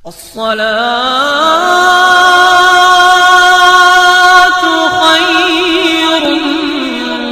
الصلاة خير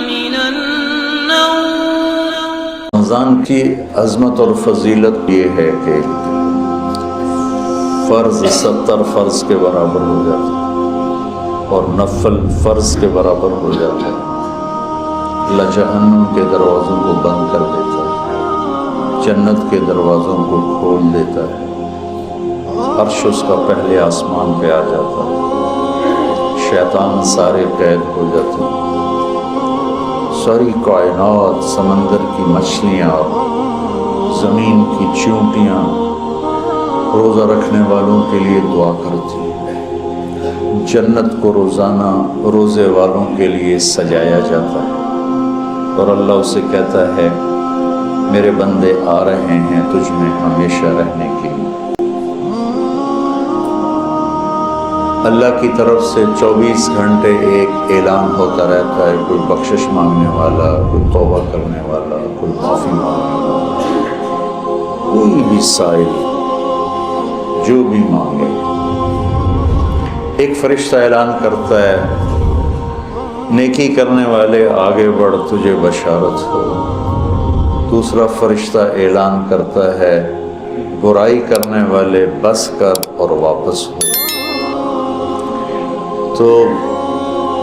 من النوم۔ رمضان کی عظمت اور فضیلت یہ ہے کہ فرض 70 فرض کے برابر ہو جاتا ہے اور نفل فرض کے برابر ہو جاتا ہے۔ اللہ جہنم کے دروازوں کو بند کر دیتا ہے، جنت کے دروازوں کو کھول دیتا ہے، عرش اس کا پہلے آسمان پہ آ جاتا ہے، شیطان سارے قید ہو جاتے ہیں، ساری کائنات، سمندر کی مچھلیاں، زمین کی چیونٹیاں روزہ رکھنے والوں کے لیے دعا کرتی ہیں، جنت کو روزانہ روزے والوں کے لیے سجایا جاتا ہے اور اللہ اسے کہتا ہے میرے بندے آ رہے ہیں تجھ میں ہمیشہ رہنے کے لیے۔ اللہ کی طرف سے 24 گھنٹے ایک اعلان ہوتا رہتا ہے، کوئی بخشش مانگنے والا، کوئی توبہ کرنے والا، کوئی معافی مانگنے والا، کوئی بھی سائل جو بھی مانگے، ایک فرشتہ اعلان کرتا ہے نیکی کرنے والے آگے بڑھ تجھے بشارت ہو، دوسرا فرشتہ اعلان کرتا ہے برائی کرنے والے بس کر اور واپس ہو۔ تو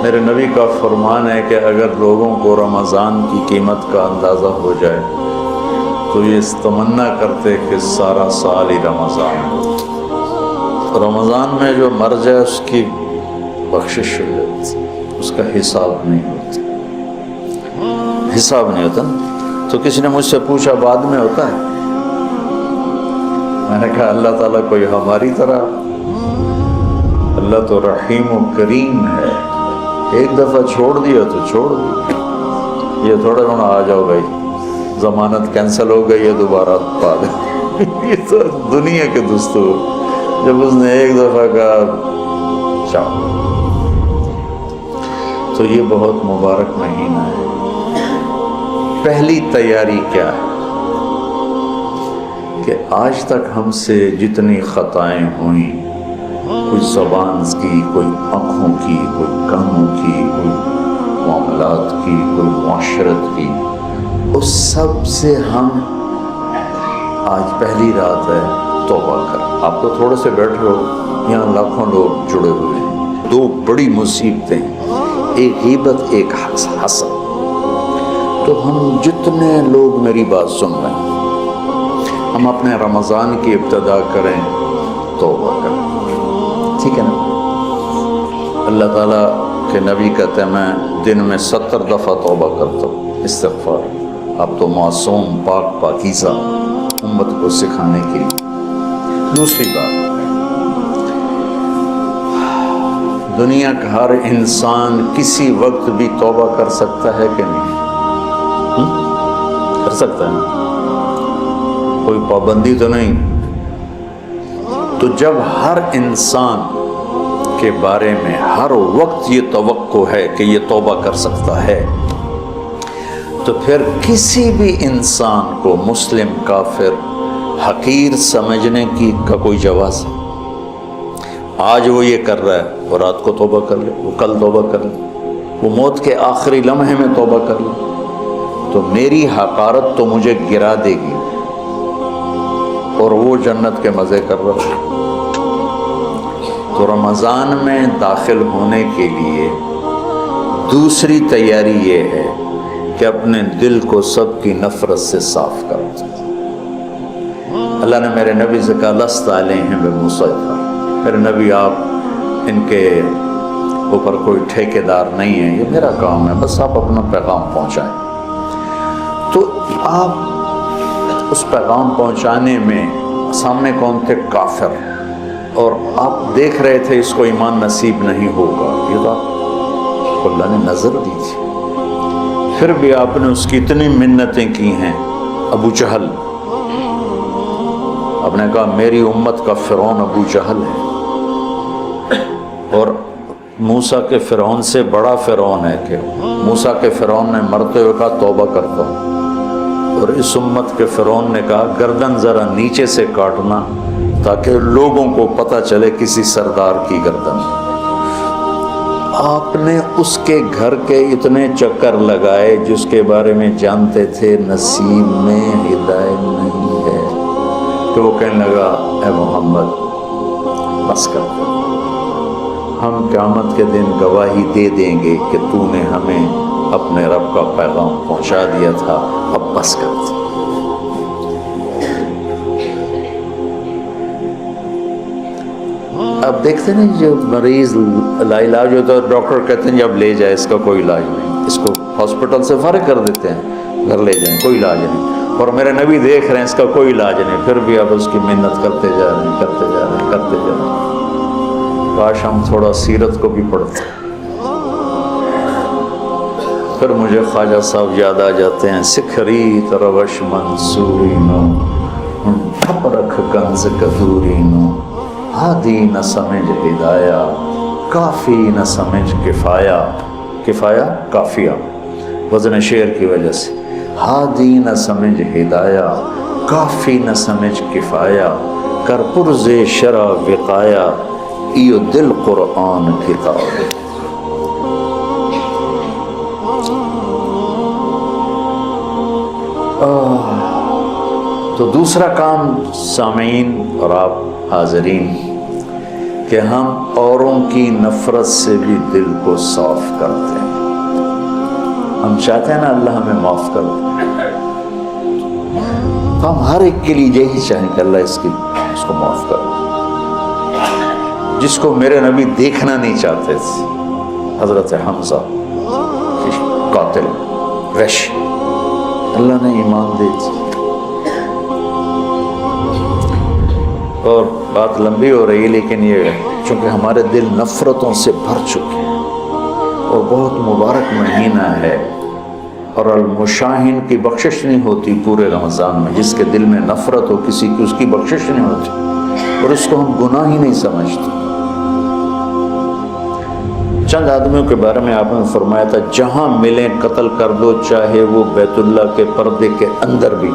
میرے نبی کا فرمان ہے کہ اگر لوگوں کو رمضان کی قیمت کا اندازہ ہو جائے تو یہ تمنا کرتے کہ سارا سال ہی رمضان ہو، رمضان میں جو مر جائے اس کی بخشش ہو جاتی، اس کا حساب نہیں ہوتا، حساب نہیں ہوتا۔ تو کسی نے مجھ سے پوچھا بعد میں ہوتا ہے؟ میں نے کہا اللہ تعالیٰ کوئی ہماری طرح، اللہ تو رحیم و کریم ہے، ایک دفعہ چھوڑ دیا تو چھوڑ دیا، یہ تھوڑا ہونا آ جاؤ بھائی ضمانت کینسل ہو گئی ہے دوبارہ پا دیں یہ تو دنیا کے دستور، جب اس نے ایک دفعہ کہا چاہو۔ تو یہ بہت مبارک مہینہ ہے۔ پہلی تیاری کیا ہے کہ آج تک ہم سے جتنی خطائیں ہوئیں، کوئی زبان کی، کوئی آنکھوں کی، کوئی کانوں کی، کوئی معاملات کی، کوئی معاشرت کی، اس سب سے ہم آج پہلی رات ہے توبہ کر۔ آپ تو تھوڑے سے بیٹھے ہو، یہاں لاکھوں لوگ جڑے ہوئے ہیں، دو بڑی مصیبتیں، ایک غیبت ایک حسد۔ تو ہم جتنے لوگ میری بات سن رہے ہیں، ہم اپنے رمضان کی ابتدا کریں توبہ کریں، ٹھیک ہے نا؟ اللہ تعالیٰ کے نبی کہتے ہیں میں دن میں 70 دفعہ توبہ کرتا ہوں، استغفار۔ اب تو معصوم پاک پاکیزہ امت کو سکھانے کے لیے۔ دوسری بات، دنیا کا ہر انسان کسی وقت بھی توبہ کر سکتا ہے کہ نہیں؟ کر سکتا ہے نا؟ کوئی پابندی تو نہیں۔ تو جب ہر انسان کے بارے میں ہر وقت یہ توقع ہے کہ یہ توبہ کر سکتا ہے، تو پھر کسی بھی انسان کو مسلم کافر حقیر سمجھنے کی کا کوئی جواز ہے؟ آج وہ یہ کر رہا ہے، وہ رات کو توبہ کر لے، وہ کل توبہ کر لے، وہ موت کے آخری لمحے میں توبہ کر لے، تو میری حقارت تو مجھے گرا دے گی اور وہ جنت کے مزے کر رہا ہے۔ تو رمضان میں داخل ہونے کے لیے دوسری تیاری یہ ہے کہ اپنے دل کو سب کی نفرت سے صاف کر دو۔ اللہ نے میرے نبی سے کہا لست علیہم بمسیطر، میرے نبی آپ ان کے اوپر کوئی ٹھیکیدار نہیں ہیں، یہ میرا کام ہے، بس آپ اپنا پیغام پہنچائیں۔ تو آپ اس پیغام پہنچانے میں سامنے کون تھے؟ کافر، اور آپ دیکھ رہے تھے اس کو ایمان نصیب نہیں ہوگا، یہ تو آپ کو اللہ نے نظر دی تھی، پھر بھی آپ نے اس کی اتنی منتیں کی ہیں۔ ابو جہل، آپ نے کہا میری امت کا فرعون ابو جہل ہے، اور موسیٰ کے فرعون سے بڑا فرعون ہے کہ موسیٰ کے فرعون نے مرتے ہوئے کہا توبہ کرتا ہوں، اور اس امت کے فرعون نے کہا گردن ذرا نیچے سے کاٹنا تاکہ لوگوں کو پتہ چلے کسی سردار کی گردن. آپ نے اس کے گھر کے اتنے چکر لگائے جس کے بارے میں جانتے تھے نصیب میں ہدایت نہیں ہے کہ وہ کہنے لگا اے محمد بس کر دو، ہم قیامت کے دن گواہی دے دیں گے کہ تو نے ہمیں اپنے رب کا پیغام پہنچا دیا تھا، اب بس کر دو. اب دیکھتے ہیں جو مریض لا علاج ہوتا ہے ڈاکٹر کہتے ہیں جب لے جائے اس کا کوئی علاج نہیں، اس کو ہاسپٹل سے فارغ کر دیتے ہیں، گھر لے جائیں کوئی علاج نہیں، اور میرے نبی دیکھ رہے ہیں اس کا کوئی علاج نہیں، پھر بھی اب اس کی محنت کرتے جا رہے ہیں کرتے جا رہے ہیں کرتے جا رہے ہیں. کاش ہم تھوڑا سیرت کو بھی پڑھتے. پھر مجھے خواجہ صاحب یاد آ جاتے ہیں، سکھری تروش منصوری نو ٹھپ رکھ کنز کدوری نو، ہادی نہ سمجھ ہدایا کافی نہ سمجھ کفایا. کفایا کافیہ وزن شعر کی وجہ سے. ہادی نہ سمجھ ہدایا کافی نہ سمجھ کفایا، کر پرز شرع وقایا ایو دل قرآن کتاب. تو دوسرا کام سامعین اور آپ حاضرین کہ ہم اوروں کی نفرت سے بھی دل کو صاف کرتے ہیں. ہم چاہتے ہیں نا اللہ ہمیں معاف کر دے، تو ہم ہر ایک کے لیے یہی چاہیں کہ اللہ اس کو معاف کر دے. جس کو میرے نبی دیکھنا نہیں چاہتے تھے، حضرت حمزہ قاتل وحش، اللہ نے ایمان دے دی. اور بات لمبی ہو رہی ہے لیکن یہ چونکہ ہمارے دل نفرتوں سے بھر چکے ہیں اور بہت مبارک مہینہ ہے، اور المشاہین کی بخشش نہیں ہوتی پورے رمضان میں. جس کے دل میں نفرت ہو کسی کی، اس کی بخشش نہیں ہوتی، اور اس کو ہم گناہ ہی نہیں سمجھتے. چند آدمیوں کے بارے میں آپ نے فرمایا تھا جہاں ملیں قتل کر دو، چاہے وہ بیت اللہ کے پردے کے اندر بھی.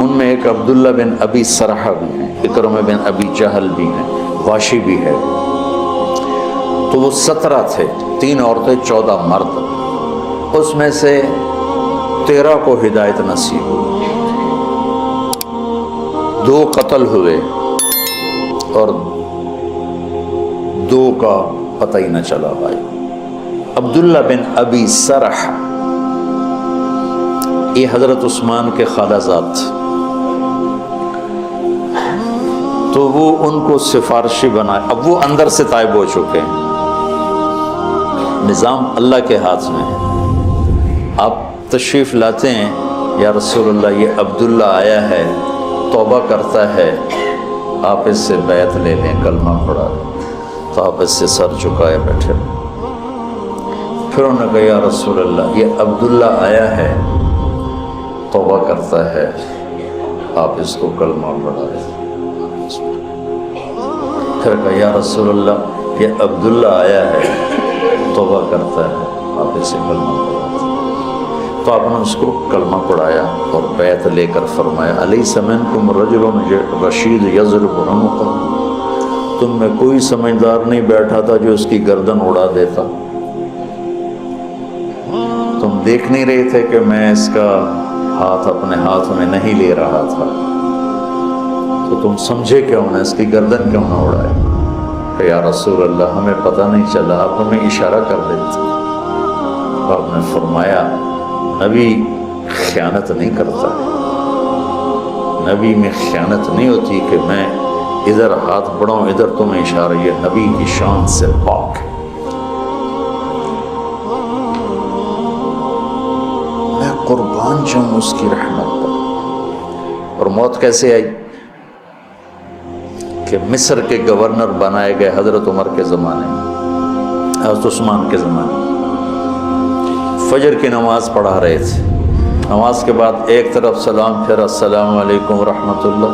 ان میں ایک عبداللہ بن ابی سرحہ بھی ہیں، اکرمہ بن ابی جہل بھی ہیں، واشی بھی ہے. تو وہ 17 تھے، 3 عورتیں 14 مرد. اس میں سے 13 کو ہدایت نصیب ہوئی، 2 قتل ہوئے اور 2 کا پتہ ہی نہ چلا بھائی. عبداللہ بن ابی سرح یہ حضرت عثمان کے خالہ زاد، تو وہ ان کو سفارشی بنائے. اب وہ اندر سے طائب ہو چکے ہیں، نظام اللہ کے ہاتھ میں ہے. آپ تشریف لاتے ہیں یا رسول اللہ یہ عبداللہ آیا ہے توبہ کرتا ہے، آپ اس سے بیعت لے لیں کلمہ پڑھا لیں. تو آپ اس سے سر چکائے بیٹھے. پھر انہوں نے کہا یا رسول اللہ یہ عبداللہ آیا ہے توبہ کرتا ہے، آپ اس کو کلمہ پڑھا لیں. پھر کہا یا رسول اللہ یہ عبداللہ آیا ہے توبہ کرتا ہے، آپ اسے کلمہ پڑھا لیں. تو آپ نے اس کو کلمہ پڑھایا اور بیعت لے کر فرمایا الیس منکم رجل رشید یضرب عنقہ، تم میں کوئی سمجھدار نہیں بیٹھا تھا جو اس کی گردن اڑا دیتا؟ تم دیکھ نہیں رہے تھے کہ میں اس کا ہاتھ اپنے ہاتھ میں نہیں لے رہا تھا، تو تم سمجھے کیوں نہ، اس کی گردن کیوں نہ اڑائے؟ کہ یا رسول اللہ ہمیں پتہ نہیں چلا، آپ ہمیں اشارہ کر دیتے. تو آپ نے فرمایا نبی خیانت نہیں کرتا، نبی میں خیانت نہیں ہوتی کہ میں ادھر ہاتھ بڑھاؤں ادھر تمہیں اشارہ، یہ نبی کی شان سے پاک ہے. میں قربان جاؤں اس کی رحمت پر. اور موت کیسے آئی کہ مصر کے گورنر بنائے گئے حضرت عمر کے زمانے میں، حضرت عثمان کے زمانے میں. فجر کی نماز پڑھا رہے تھے، نماز کے بعد ایک طرف سلام پھیرا السلام علیکم ورحمۃ اللہ،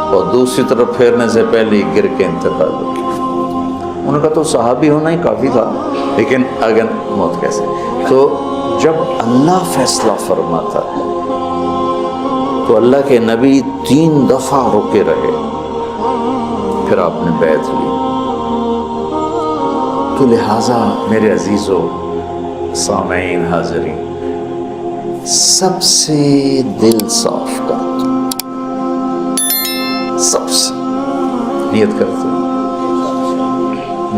اور دوسری طرف پھیرنے سے پہلے گر کے انتقال ہو گیا. انہوں نے کہا تو صحابی ہونا ہی کافی تھا، لیکن اگر موت کیسے؟ تو جب اللہ فیصلہ فرماتا ہے تو اللہ کے نبی 3 دفعہ رکے رہے، پھر آپ نے بیعت لی۔ تو لہٰذا میرے عزیزو، سامعین، حاضرین، سب سے دل صاف کر دو، سب سے نیت کرتے ہو۔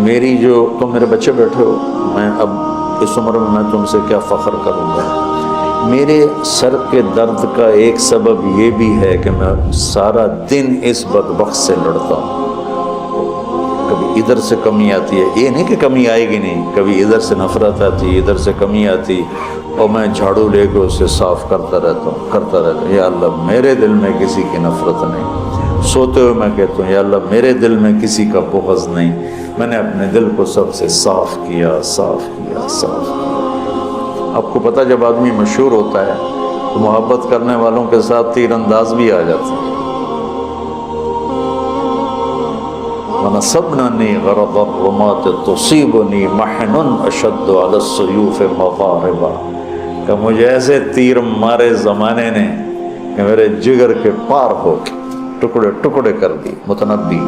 میری جو تم میرے بچے بیٹھے ہو، میں اب اس عمر میں تم سے کیا فخر کروں گا۔ میرے سر کے درد کا ایک سبب یہ بھی ہے کہ میں سارا دن اس بدبخت سے لڑتا ہوں۔ کبھی ادھر سے کمی آتی ہے، یہ نہیں کہ کمی آئے گی نہیں، کبھی ادھر سے نفرت آتی، ادھر سے کمی آتی، اور میں جھاڑو لے کے اسے صاف کرتا رہتا ہوں، یا اللہ میرے دل میں کسی کی نفرت نہیں۔ سوتے ہوئے میں کہتا ہوں، یا اللہ میرے دل میں کسی کا بغض نہیں، میں نے اپنے دل کو سب سے صاف کیا، صاف کیا، صاف کیا۔ آپ کو پتہ جب آدمی مشہور ہوتا ہے تو محبت کرنے والوں کے ساتھ تیر انداز بھی آ جاتے ہیں۔ وَنَصَبْنَنِي غَرَضَ الرُّمَاةِ تُصِيبُنِي مَحْنٌ أَشَدُّ عَلَى السُّيُوفِ مَغَارِبًا، کہ مجھے ایسے تیر مارے زمانے نے کہ میرے جگر کے پار ہو کے ٹکڑے ٹکڑے کر دی۔ متنبی